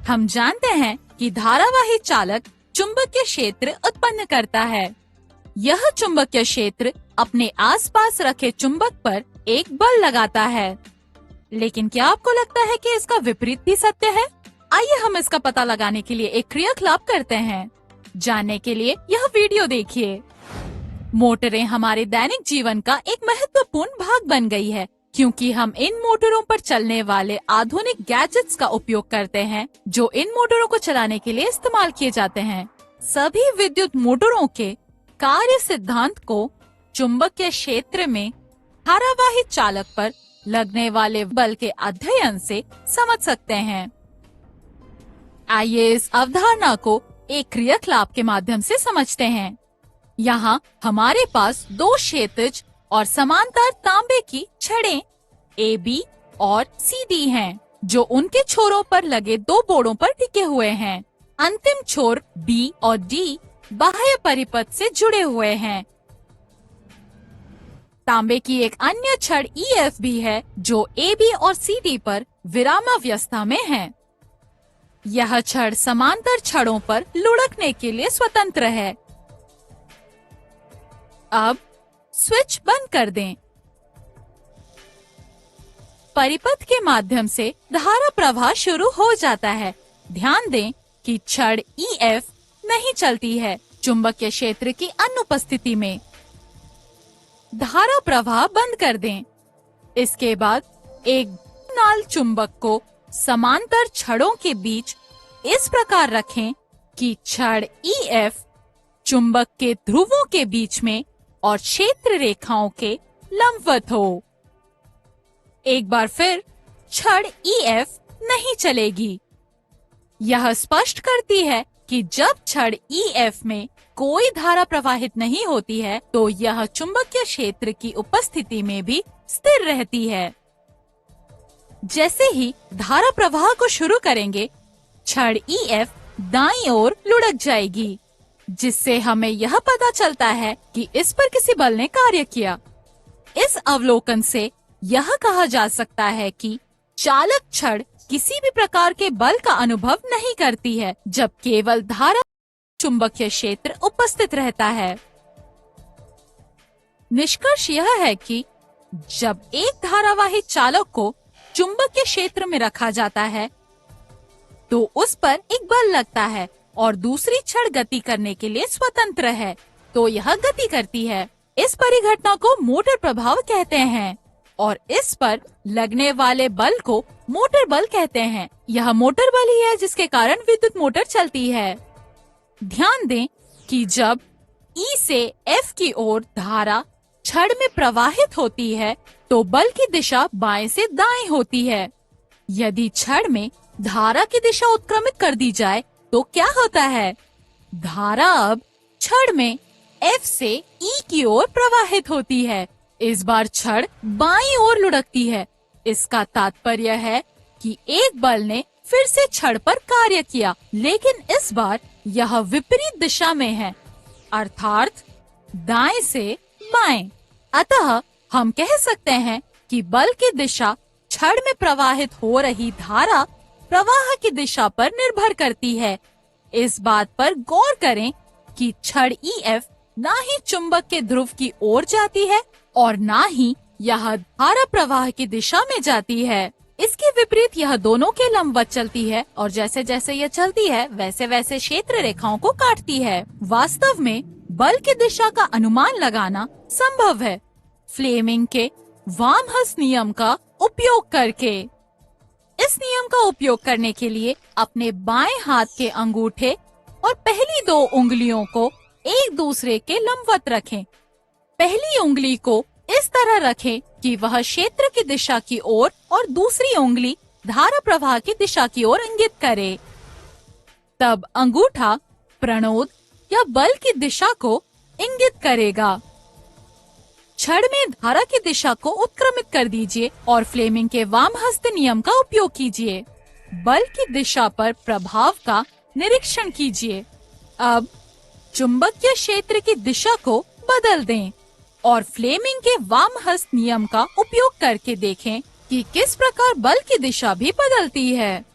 हम जानते हैं कि धारावाही चालक चुंबकीय क्षेत्र उत्पन्न करता है। यह चुंबकीय क्षेत्र अपने आसपास रखे चुंबक पर एक बल लगाता है। लेकिन क्या आपको लगता है कि इसका विपरीत भी सत्य है? आइए हम इसका पता लगाने के लिए एक क्रियाकलाप करते हैं। जानने के लिए यह वीडियो देखिए। मोटरें हमारे दैनिक जीवन का एक महत्वपूर्ण भाग बन गई है, क्योंकि हम इन मोटरों पर चलने वाले आधुनिक गैजेट्स का उपयोग करते हैं, जो इन मोटरों को चलाने के लिए इस्तेमाल किए जाते हैं। सभी विद्युत मोटरों के कार्य सिद्धांत को चुंबकीय क्षेत्र में धारावाही चालक पर लगने वाले बल के अध्ययन से समझ सकते हैं। आइए इस अवधारणा को एक क्रियाकलाप के माध्यम से समझते हैं। यहाँ हमारे पास दो क्षैतिज और समांतर तांबे की छड़ें AB और CD हैं, जो उनके छोरों पर लगे दो बोर्डों पर टिके हुए हैं। अंतिम छोर B और D बाह्य परिपथ से जुड़े हुए हैं। तांबे की एक अन्य छड़ EF भी है, जो AB और CD पर विरामावस्था में है। यह छड़ समांतर छड़ों पर लुढ़कने के लिए स्वतंत्र है। अब स्विच बंद कर दें। परिपथ के माध्यम से धारा प्रवाह शुरू हो जाता है। ध्यान दें कि छड़ EF नहीं चलती है चुंबकीय क्षेत्र की अनुपस्थिति में। धारा प्रवाह बंद कर दें। इसके बाद एक नाल चुंबक को समांतर छड़ों के बीच इस प्रकार रखें कि छड़ EF चुंबक के ध्रुवों के बीच में और क्षेत्र रेखाओं के लंबवत हो। एक बार फिर छड़ EF नहीं चलेगी। यह स्पष्ट करती है कि जब छड़ EF में कोई धारा प्रवाहित नहीं होती है, तो यह चुंबकीय क्षेत्र की उपस्थिति में भी स्थिर रहती है। जैसे ही धारा प्रवाह को शुरू करेंगे, छड़ EF दाईं ओर लुढ़क जाएगी, जिससे हमें यह पता चलता है कि इस पर किसी बल ने कार्य किया। इस अवलोकन से यह कहा जा सकता है कि चालक छड़ किसी भी प्रकार के बल का अनुभव नहीं करती है, जब केवल धारा चुंबकीय क्षेत्र उपस्थित रहता है। निष्कर्ष यह है कि जब एक धारावाही चालक को चुंबकीय क्षेत्र में रखा जाता है, तो उस पर एक बल लगता है और दूसरी छड़ गति करने के लिए स्वतंत्र है, तो यह गति करती है। इस परिघटना को मोटर प्रभाव कहते हैं और इस पर लगने वाले बल को मोटर बल कहते हैं। यह मोटर बल ही है जिसके कारण विद्युत मोटर चलती है। ध्यान दें कि जब E से F की ओर धारा छड़ में प्रवाहित होती है, तो बल की दिशा बाएं से दाएं होती है। यदि छड़ में धारा की दिशा उत्क्रमित कर दी जाए तो क्या होता है? धारा अब छड़ में F से E की ओर प्रवाहित होती है। इस बार छड़ बाईं ओर लुढ़कती है। इसका तात्पर्य है कि एक बल ने फिर से छड़ पर कार्य किया, लेकिन इस बार यह विपरीत दिशा में है, अर्थात दाएं से बाएं। अतः हम कह सकते हैं कि बल की दिशा छड़ में प्रवाहित हो रही धारा प्रवाह की दिशा पर निर्भर करती है। इस बात पर गौर करें कि छड़ EF ना ही चुंबक के ध्रुव की ओर जाती है और ना ही यह धारा प्रवाह की दिशा में जाती है। इसके विपरीत यह दोनों के लंबवत चलती है और जैसे जैसे यह चलती है, वैसे वैसे क्षेत्र रेखाओं को काटती है। वास्तव में बल की दिशा का अनुमान लगाना संभव है फ्लेमिंग के वामहस्त नियम का उपयोग करके। इस नियम का उपयोग करने के लिए अपने बाएं हाथ के अंगूठे और पहली दो उंगलियों को एक दूसरे के लंबवत रखें। पहली उंगली को इस तरह रखें कि वह क्षेत्र की दिशा की ओर और दूसरी उंगली धारा प्रवाह की दिशा की ओर इंगित करे। तब अंगूठा प्रणोद या बल की दिशा को इंगित करेगा। छड़ में धारा की दिशा को उत्क्रमित कर दीजिए और फ्लेमिंग के वामहस्त नियम का उपयोग कीजिए। बल की दिशा पर प्रभाव का निरीक्षण कीजिए। अब चुंबकीय क्षेत्र की दिशा को बदल दें और फ्लेमिंग के वामहस्त नियम का उपयोग करके देखें कि किस प्रकार बल की दिशा भी बदलती है।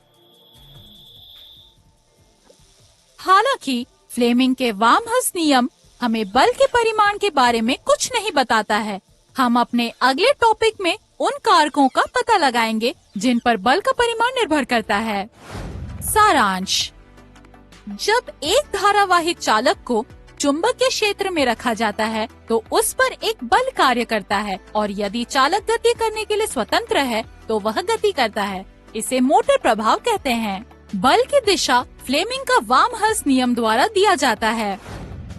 हालांकि फ्लेमिंग के वामहस्त नियम हमें बल के परिमाण के बारे में कुछ नहीं बताता है। हम अपने अगले टॉपिक में उन कारकों का पता लगाएंगे जिन पर बल का परिमाण निर्भर करता है। सारांश। जब एक धारावाही चालक को चुंबकीय क्षेत्र में रखा जाता है तो उस पर एक बल कार्य करता है और यदि चालक गति करने के लिए स्वतंत्र है तो वह गति करता है। इसे मोटर प्रभाव कहते हैं। बल की दिशा फ्लेमिंग का वामहस्त नियम द्वारा दिया जाता है।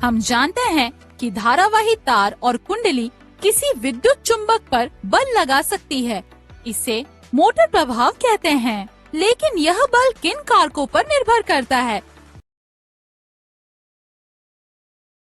हम जानते हैं कि धारावाही तार और कुंडली किसी विद्युत चुंबक पर बल लगा सकती है। इसे मोटर प्रभाव कहते हैं। लेकिन यह बल किन कारकों पर निर्भर करता है